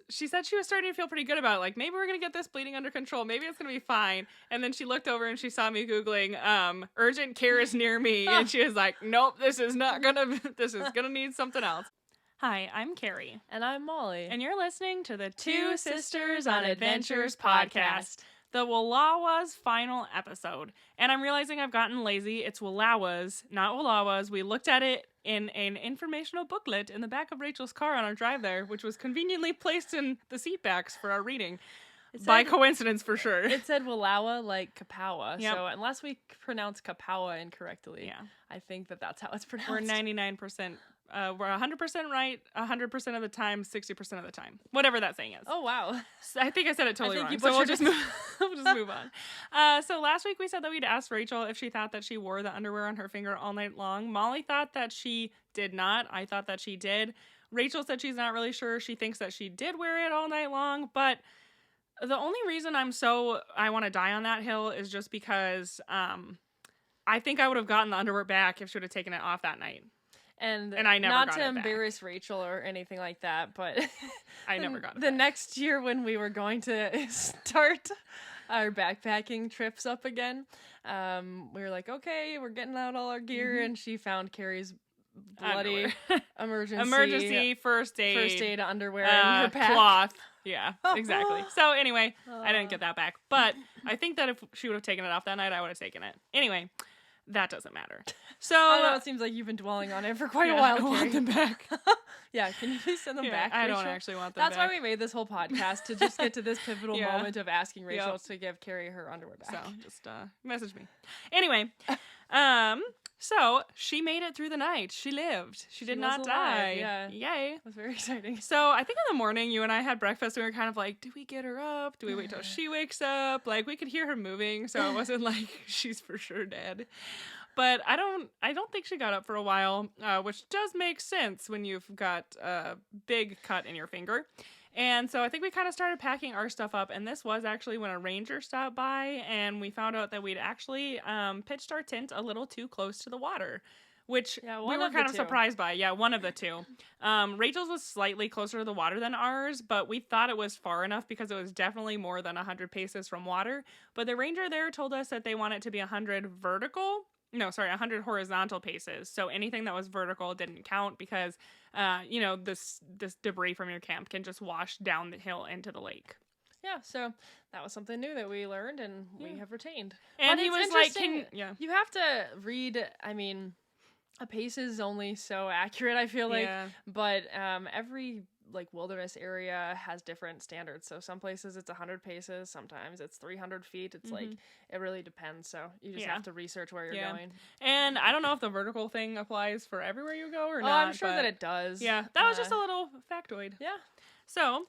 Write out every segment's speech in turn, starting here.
she said she was starting to feel pretty good about it. Like, maybe we're going to get this bleeding under control. Maybe it's going to be fine. And then she looked over and she saw me Googling, urgent care is near me. And she was like, nope, this is going to need something else. Hi, I'm Carrie. And I'm Molly. And you're listening to the Two Sisters on Adventures podcast, the Wallowas final episode. And I'm realizing I've gotten lazy. It's Wallowas, not Wallowas. We looked at it in an informational booklet in the back of Rachel's car on our drive there, which was conveniently placed in the seat backs for our reading. By coincidence, for sure. It said Wallowa like Kapawa. Yep. So unless we pronounce Kapawa incorrectly, I think that's how it's pronounced. We're 99%. We're 100% right 100% of the time, 60% of the time. Whatever that saying is. Oh, wow. So I think I said it totally wrong. So we'll just move on. So last week we said that we'd asked Rachel if she thought that she wore the underwear on her finger all night long. Molly thought that she did not. I thought that she did. Rachel said she's not really sure. She thinks that she did wear it all night long. But the only reason I want to die on that hill is just because I think I would have gotten the underwear back if she would have taken it off that night. And I never got it back. Not to embarrass Rachel or anything like that, but I never got it the back. Next year when we were going to start our backpacking trips up again, we were like, okay, we're getting out all our gear, and she found Carrie's bloody emergency first aid underwear in her pack. Cloth. Yeah, exactly. So anyway, I didn't get that back, but I think that if she would have taken it off that night, I would have taken it. Anyway, that doesn't matter. So I know it seems like you've been dwelling on it for quite a while. I want them back. Yeah, can you please send them back, I Rachel? don't actually want them That's back. why we made this whole podcast, to just get to this pivotal moment of asking Rachel to give Carrie her underwear back. So just message me. Anyway, so she made it through the night. She lived. She did not die. Yeah. Yay. It was very exciting. So I think in the morning, you and I had breakfast, and we were kind of like, do we get her up? Do we wait till she wakes up? Like, we could hear her moving, so it wasn't like she's for sure dead. But I don't think she got up for a while, which does make sense when you've got a big cut in your finger. And so I think we kind of started packing our stuff up, and this was actually when a ranger stopped by, and we found out that we'd actually pitched our tent a little too close to the water, which we were kind of surprised by. Yeah, one of the two. Rachel's was slightly closer to the water than ours, but we thought it was far enough because it was definitely more than 100 paces from water. But the ranger there told us that they want it to be 100 horizontal paces. So anything that was vertical didn't count because, this debris from your camp can just wash down the hill into the lake. Yeah, so that was something new that we learned and we have retained. And but he was like, you have to read, a pace is only so accurate, I feel like, but every wilderness area has different standards. So some places it's 100 paces, sometimes it's 300 feet. It's it really depends. So you just have to research where you're going. And I don't know if the vertical thing applies for everywhere you go or not. I'm sure that it does. Yeah, that was just a little factoid. Yeah. So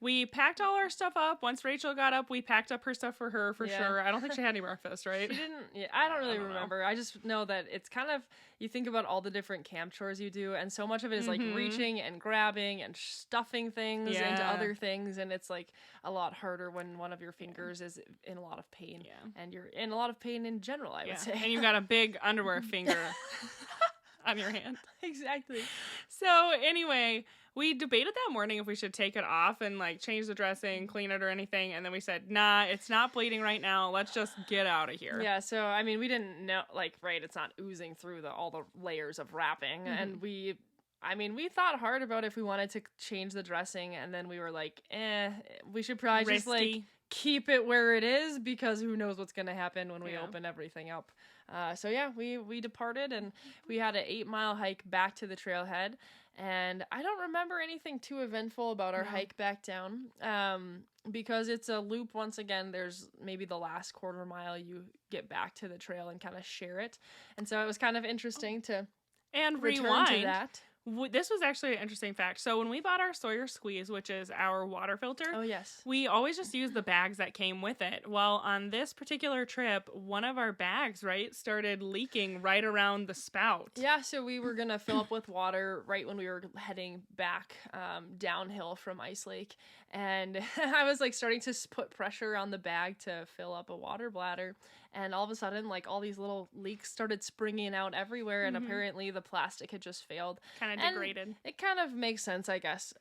we packed all our stuff up. Once Rachel got up, we packed up her stuff for her for sure. I don't think she had any breakfast, right? She didn't. Yeah, I don't really remember. I just know that it's kind of, you think about all the different camp chores you do, and so much of it is like reaching and grabbing and stuffing things into other things, and it's like a lot harder when one of your fingers is in a lot of pain. Yeah. And you're in a lot of pain in general, I would say. And you've got a big underwear finger on your hand. Exactly. So anyway, we debated that morning if we should take it off and change the dressing, clean it or anything. And then we said, nah, it's not bleeding right now. Let's just get out of here. Yeah. So, we didn't know, it's not oozing through all the layers of wrapping. And we thought hard about if we wanted to change the dressing. And then we were like, we should probably just keep it where it is, because who knows what's going to happen when we open everything up. We departed, and we had an 8-mile hike back to the trailhead. And I don't remember anything too eventful about our hike back down, because it's a loop. Once again, there's maybe the last quarter mile you get back to the trail and kind of share it. And so it was kind of interesting to return to that. This was actually an interesting fact. So when we bought our Sawyer Squeeze, which is our water filter, we always just used the bags that came with it. Well, on this particular trip, one of our bags, started leaking right around the spout. Yeah, so we were going to fill up with water right when we were heading back downhill from Ice Lake. And I was starting to put pressure on the bag to fill up a water bladder. And all of a sudden, all these little leaks started springing out everywhere. And apparently the plastic had just failed. Kind of degraded. It kind of makes sense, I guess.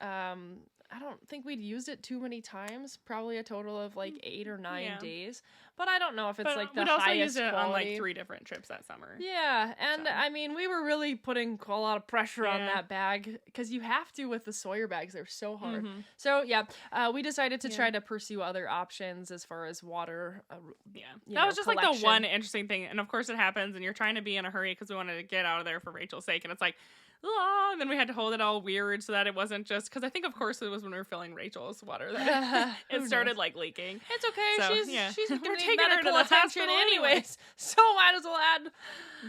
I don't think we'd used it too many times. Probably a total of like 8 or 9 days. But I don't know if it's like the we'd also highest used it quality. on like 3 different trips that summer. Yeah, and So. I mean, we were really putting a lot of pressure on that bag because you have to with the Sawyer bags. They're so hard. Mm-hmm. So yeah, we decided to try to pursue other options as far as water. That was just collection. Like the one interesting thing. And of course it happens and you're trying to be in a hurry because we wanted to get out of there for Rachel's sake. And it's like, and then we had to hold it all weird so that it wasn't just because I think of course it was when we were filling Rachel's water that it started like leaking. It's okay. So, she's we're gonna taking need her to medical the attention hospital anyways. So might as well add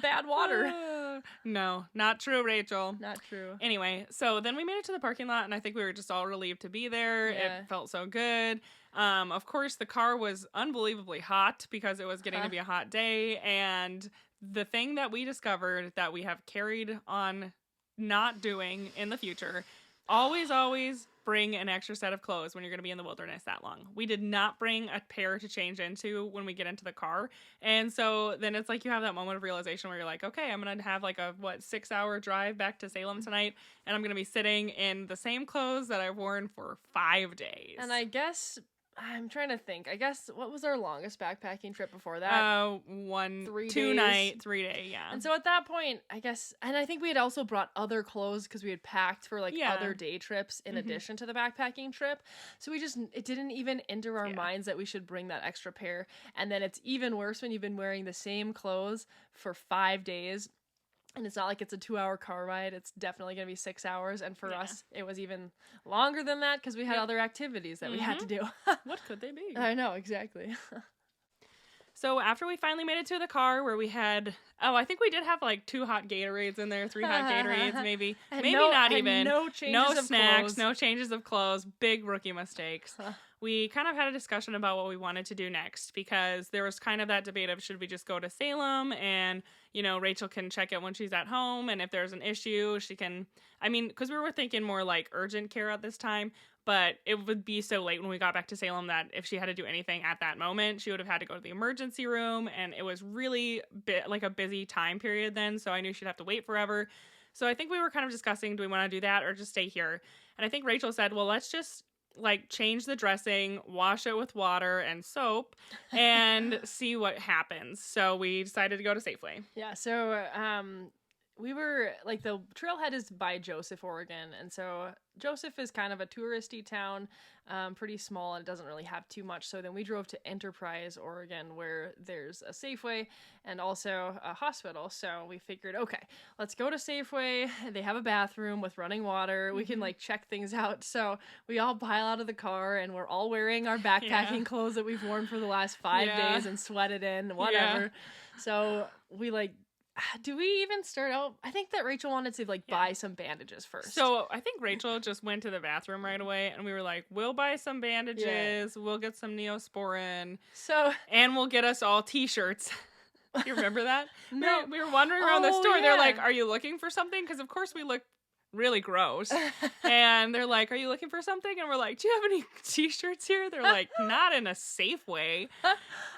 bad water. No, not true, Rachel. Not true. Anyway, so then we made it to the parking lot and I think we were just all relieved to be there. Yeah. It felt so good. Of course the car was unbelievably hot because it was getting to be a hot day, and the thing that we discovered that we have carried on not doing in the future, always bring an extra set of clothes when you're going to be in the wilderness that long. We did not bring a pair to change into when we get into the car. And so then it's like you have that moment of realization where you're like, okay, I'm going to have like a 6-hour drive back to Salem tonight, and I'm going to be sitting in the same clothes that I've worn for 5 days. And I guess I'm trying to think. I guess what was our longest backpacking trip before that? 2 night, 3 day, yeah. And so at that point, I guess, and I think we had also brought other clothes because we had packed for like other day trips in addition to the backpacking trip. So it didn't even enter our minds that we should bring that extra pair. And then it's even worse when you've been wearing the same clothes for 5 days. And it's not like it's a 2-hour car ride. It's definitely going to be 6 hours. And for us, it was even longer than that because we had other activities that we had to do. What could they be? I know, exactly. So after we finally made it to the car where we had, I think we did have like 2 hot Gatorades in there, 3 hot Gatorades, maybe not even. No changes of snacks, clothes. no changes of clothes, big rookie mistakes. We kind of had a discussion about what we wanted to do next because there was kind of that debate of should we just go to Salem and, Rachel can check it when she's at home, and if there's an issue, she can, because we were thinking more like urgent care at this time, but it would be so late when we got back to Salem that if she had to do anything at that moment, she would have had to go to the emergency room, and it was really like a busy time period then, so I knew she'd have to wait forever. So I think we were kind of discussing, do we want to do that or just stay here? And I think Rachel said, well, let's just change the dressing, wash it with water and soap, and see what happens. So we decided to go to Safeway. Yeah, so we were, the trailhead is by Joseph, Oregon, and so Joseph is kind of a touristy town, pretty small, and it doesn't really have too much. So then we drove to Enterprise, Oregon, where there's a Safeway and also a hospital. So we figured, okay, let's go to Safeway. They have a bathroom with running water. We can check things out. So we all pile out of the car, and we're all wearing our backpacking clothes that we've worn for the last 5 days and sweated in, whatever. Yeah. So we do we even start out? I think that Rachel wanted to buy some bandages first. So I think Rachel just went to the bathroom right away, and we were like, we'll buy some bandages, we'll get some Neosporin, and we'll get us all t-shirts. You remember that? No. We were wandering around the store. Yeah. They're like, are you looking for something? Because of course we look really gross. And they're like, are you looking for something? And we're like, do you have any t-shirts here? They're like, not in a Safeway.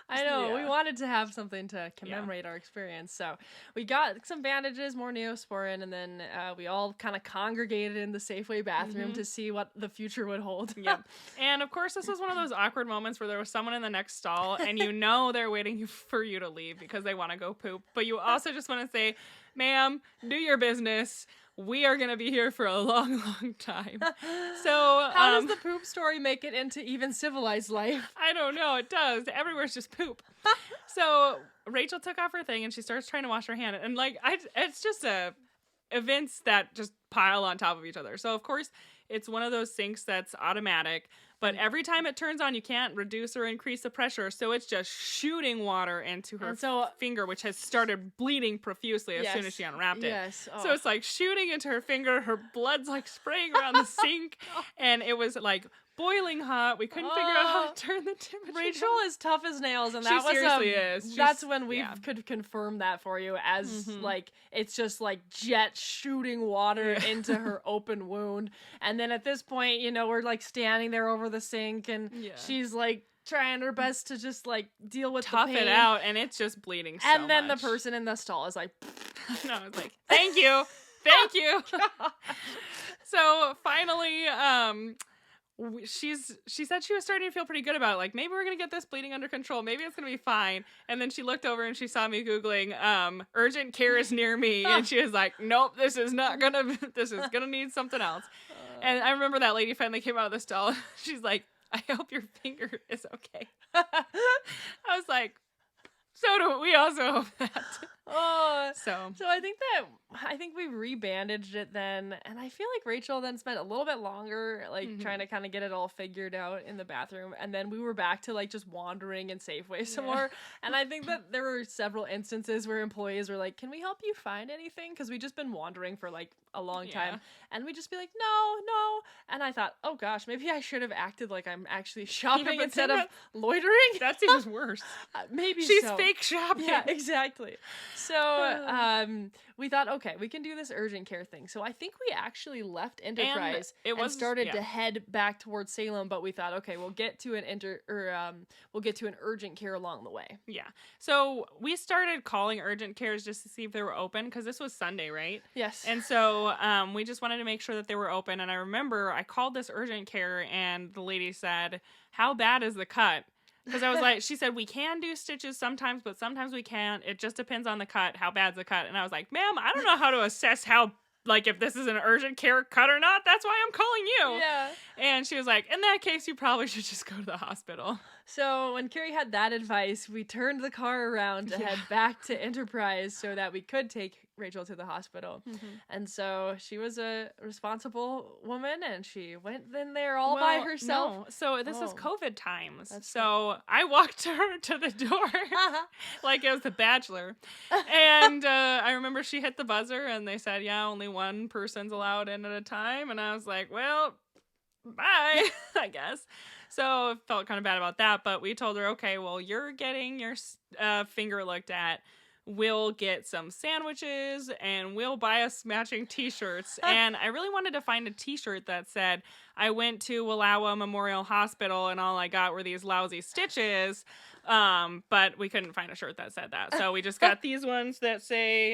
I know. We wanted to have something to commemorate our experience. So we got some bandages, more Neosporin, and then we all kind of congregated in the Safeway bathroom to see what the future would hold. Yep. And of course, this was one of those awkward moments where there was someone in the next stall and they're waiting for you to leave because they want to go poop. But you also just want to say, ma'am, do your business. We are going to be here for a long, long time. So how does the poop story make it into even civilized life? I don't know. It does. Everywhere's just poop. So Rachel took off her thing and she starts trying to wash her hand. And it's just events that just pile on top of each other. So of course it's one of those sinks that's automatic, but every time it turns on, you can't reduce or increase the pressure. So it's just shooting water into her finger, which has started bleeding profusely as soon as she unwrapped it. Yes. Oh. So it's shooting into her finger. Her blood's spraying around the sink. And it was boiling hot. We couldn't figure out how to turn the temperature. Rachel is tough as nails, and that seriously is. That's when we could confirm that for you as it's just jet shooting water into her open wound. And then at this point, we're standing there over the sink, and she's trying her best to just deal with tough the pain. It out, and it's just bleeding so and then much. the person in the stall is no, it's thank you. So finally, she said she was starting to feel pretty good about it. Like, maybe we're going to get this bleeding under control. Maybe it's going to be fine. And then she looked over and she saw me Googling, urgent care is near me. And she was like, nope, this is going to need something else. And I remember that lady finally came out of the stall. She's like, I hope your finger is okay. I was like, so do we also hope that. So I think we rebandaged it then, and I feel like Rachel then spent a little bit longer trying to kind of get it all figured out in the bathroom, and then we were back to like just wandering in Safeway some more. And I think that there were several instances where employees were like, "Can we help you find anything?" Because we just been wandering for like a long time, and we'd just be like, "No." And I thought, oh gosh, maybe I should have acted like I'm actually shopping instead of loitering. That seems worse. Maybe she's fake shopping. Yeah, exactly. So we thought, okay, we can do this urgent care thing. So I think we actually left Enterprise and started to head back towards Salem, but we thought, okay, we'll get to an urgent care along the way. Yeah. So we started calling urgent cares just to see if they were open, because this was Sunday, right? Yes. And so we just wanted to make sure that they were open. And I remember I called this urgent care and the lady said, "How bad is the cut?" Because I was like, she said, we can do stitches sometimes, but sometimes we can't. It just depends on the cut. How bad's the cut? And I was like, ma'am, I don't know how to assess if this is an urgent care cut or not. That's why I'm calling you. Yeah. And she was like, in that case, you probably should just go to the hospital. So when Carrie had that advice, we turned the car around to head back to Enterprise so that we could take Rachel to the hospital. Mm-hmm. And so she was a responsible woman, and she went in there all by herself. No. So this is COVID times. So I walked her to the door like it was The Bachelor. And I remember she hit the buzzer and they said, yeah, only one person's allowed in at a time. And I was like, well, bye, I guess. So I felt kind of bad about that, but we told her, okay, well, you're getting your finger looked at. We'll get some sandwiches and we'll buy us matching t-shirts. And I really wanted to find a t-shirt that said, I went to Wallowa Memorial Hospital and all I got were these lousy stitches. But we couldn't find a shirt that said that. So we just got these ones that say,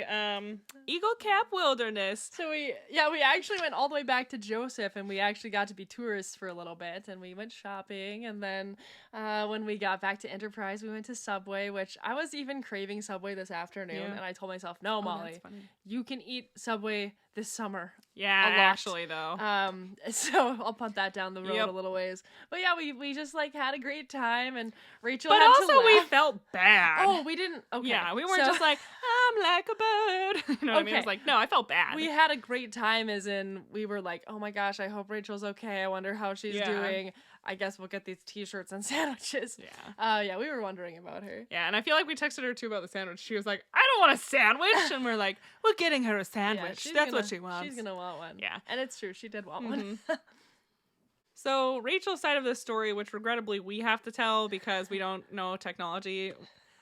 Eagle Cap Wilderness. So we actually went all the way back to Joseph, and we actually got to be tourists for a little bit, and we went shopping. And then when we got back to Enterprise, we went to Subway, which I was even craving Subway this afternoon. And I told myself, no, Molly, you can eat Subway this summer. Yeah, actually though. So I'll punt that down the road a little ways. But yeah, we just had a great time, and Rachel but had also to laugh. we felt bad. Oh, we didn't. Okay. Yeah, we weren't just like, I'm like a bird. You know what I mean? I was like, no, I felt bad. We had a great time, as in we were like, oh my gosh, I hope Rachel's okay. I wonder how she's doing. I guess we'll get these t-shirts and sandwiches. Yeah. We were wondering about her. Yeah, and I feel like we texted her too about the sandwich. She was like, I don't want a sandwich. And we're like, we're getting her a sandwich. That's what she wants. She's going to want one. Yeah. And it's true. She did want one. So Rachel's side of the story, which regrettably we have to tell because we don't know technology.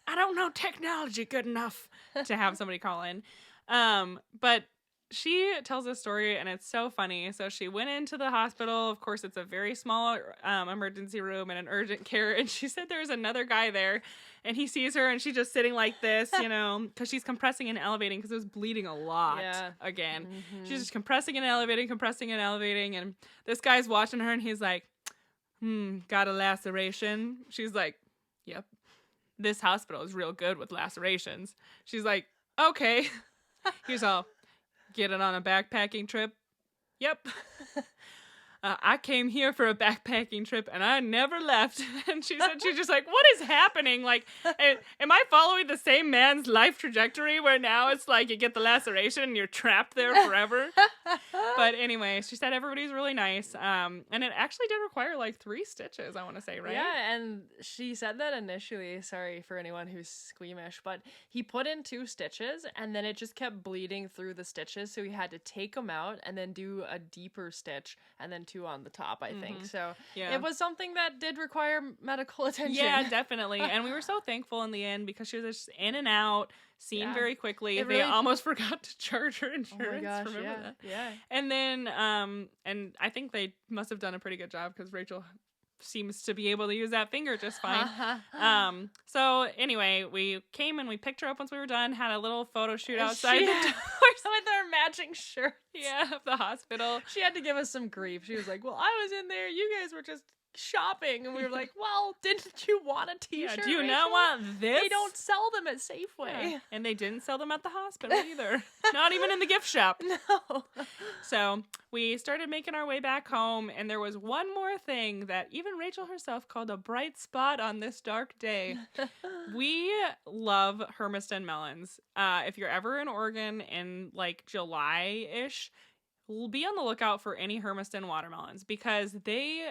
I don't know technology good enough to have somebody call in. But she tells this story and it's so funny. So she went into the hospital. Of course, it's a very small emergency room and an urgent care. And she said there's another guy there and he sees her and she's just sitting like this, because she's compressing and elevating because it was bleeding a lot again. Mm-hmm. She's just compressing and elevating. And this guy's watching her and he's like, got a laceration? She's like, yep. This hospital is real good with lacerations. She's like, okay. Here's all. Get it on a backpacking trip? Yep. I came here for a backpacking trip and I never left. And she said, she's just like, what is happening? Like, am I following the same man's life trajectory where now it's like you get the laceration and you're trapped there forever? But anyway, she said everybody's really nice. And it actually did require like 3 stitches, I want to say, right? Yeah, and she said that initially, sorry for anyone who's squeamish, but he put in 2 stitches and then it just kept bleeding through the stitches. So he had to take them out and then do a deeper stitch and then 2 on the top, I think. So it was something that did require medical attention. Yeah, definitely. And we were so thankful in the end because she was just in and out, seen very quickly. They almost forgot to charge her insurance. Oh my gosh, remember that? Yeah. And then, and I think they must have done a pretty good job because Rachel seems to be able to use that finger just fine. So anyway, we came and we picked her up once we were done, had a little photo shoot outside the doors with our matching shirt. Yeah, of the hospital. She had to give us some grief. She was like, well, I was in there. You guys were just shopping. And we were like, well, didn't you want a t-shirt? Yeah, do you Rachel? not want this? They don't sell them at Safeway. Yeah. And they didn't sell them at the hospital either. Not even in the gift shop. No. So we started making our way back home, and there was one more thing that even Rachel herself called a bright spot on this dark day. We love Hermiston melons. If you're ever in Oregon in like July-ish, be on the lookout for any Hermiston watermelons, because they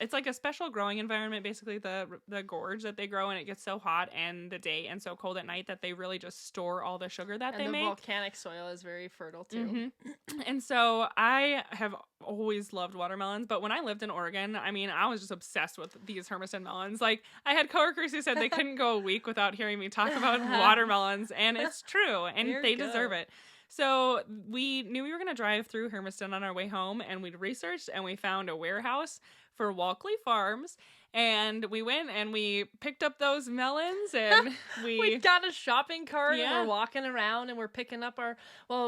it's like a special growing environment, basically the gorge that they grow, and it gets so hot in the day and so cold at night that they really just store all the sugar that they make. And the volcanic soil is very fertile too. Mm-hmm. And so I have always loved watermelons, but when I lived in Oregon, I mean, I was just obsessed with these Hermiston melons. Like, I had coworkers who said they couldn't go a week without hearing me talk about watermelons, and it's true, and they deserve it. So we knew we were going to drive through Hermiston on our way home, and we'd researched, and we found a warehouse for Walkley Farms, and we went and we picked up those melons, and we got a shopping cart, yeah. and we're walking around, and we're picking up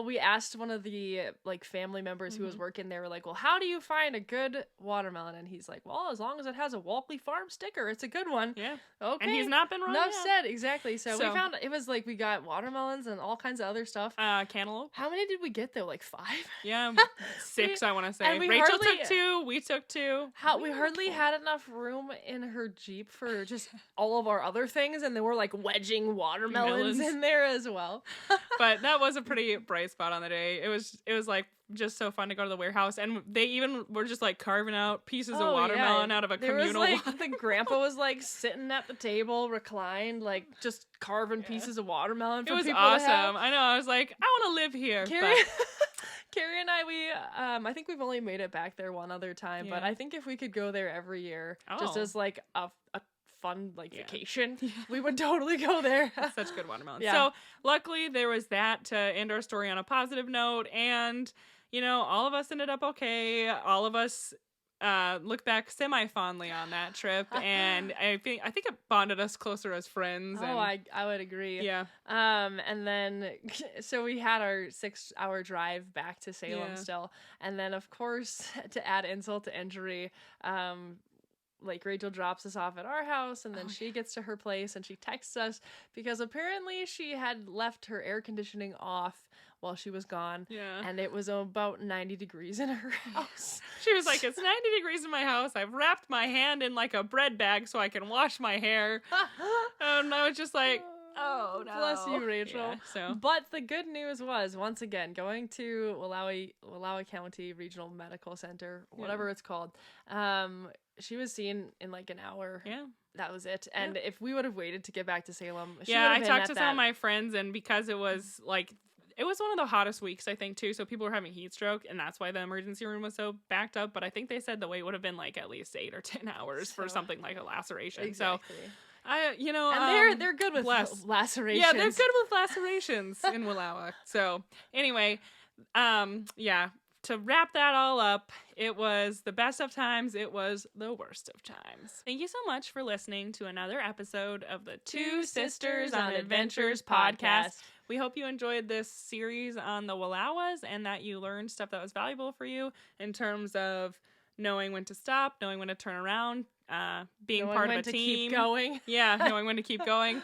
we asked one of the like family members who was working there, we're like, well, how do you find a good watermelon? And he's like, well, as long as it has a Walkley Farm sticker, it's a good one. Yeah. Okay. And he's not been wrong. Enough said. Exactly. So we found, it was like, we got watermelons and all kinds of other stuff. Cantaloupe. How many did we get though? Like 5? Yeah. 6, I want to say. Rachel hardly took 2. We took 2. We hardly had enough room in her Jeep for just all of our other things, and then we're like wedging watermelons in there as well. But that was a pretty bright spot on the day. It was like just so fun to go to the warehouse, and they even were just like carving out pieces of watermelon out of a communal. Was, like, the grandpa was like sitting at the table, reclined, like just carving pieces of watermelon. For it was people awesome. I know. I was like, I want to live here. Carrie and I, I think we've only made it back there one other time, but I think if we could go there every year, just as like a fun vacation, we would totally go there. Such good watermelon. Yeah. So luckily there was that to end our story on a positive note, and all of us ended up okay. All of us look back semi-fondly on that trip, and I think it bonded us closer as friends. I would agree. Yeah. And then, so we had our 6-hour drive back to Salem still, and then of course, to add insult to injury, like Rachel drops us off at our house, and then she gets to her place, and she texts us because apparently she had left her air conditioning off while she was gone. Yeah. And it was about 90 degrees in her house. She was like, it's 90 degrees in my house. I've wrapped my hand in like a bread bag so I can wash my hair. And I was just like, oh no. Bless you, Rachel. Yeah, so. But the good news was, once again, going to Wallowa County Regional Medical Center, whatever it's called, she was seen in like an hour. Yeah. That was it. And if we would have waited to get back to Salem, I talked to some of my friends, and because it was like, it was one of the hottest weeks, I think, too. So people were having heat stroke, and that's why the emergency room was so backed up. But I think they said the wait would have been like at least 8 or 10 hours for something like a laceration. Exactly. So, and they're good with lacerations. Yeah, they're good with lacerations in Wallowa. So anyway, to wrap that all up, it was the best of times. It was the worst of times. Thank you so much for listening to another episode of the Two Sisters on Adventures podcast. We hope you enjoyed this series on the Wallowas, and that you learned stuff that was valuable for you in terms of knowing when to stop, knowing when to turn around, being knowing part of when a to team. Keep going. Yeah, knowing when to keep going.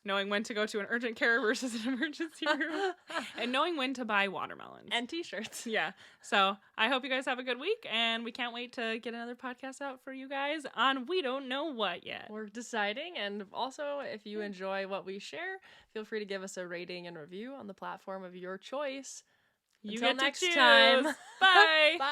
Knowing when to go to an urgent care versus an emergency room, and knowing when to buy watermelons and t-shirts. Yeah. So I hope you guys have a good week, and we can't wait to get another podcast out for you guys on we don't know what yet. We're deciding. And also, if you enjoy what we share, feel free to give us a rating and review on the platform of your choice. Until Until next choose. time. Bye. Bye.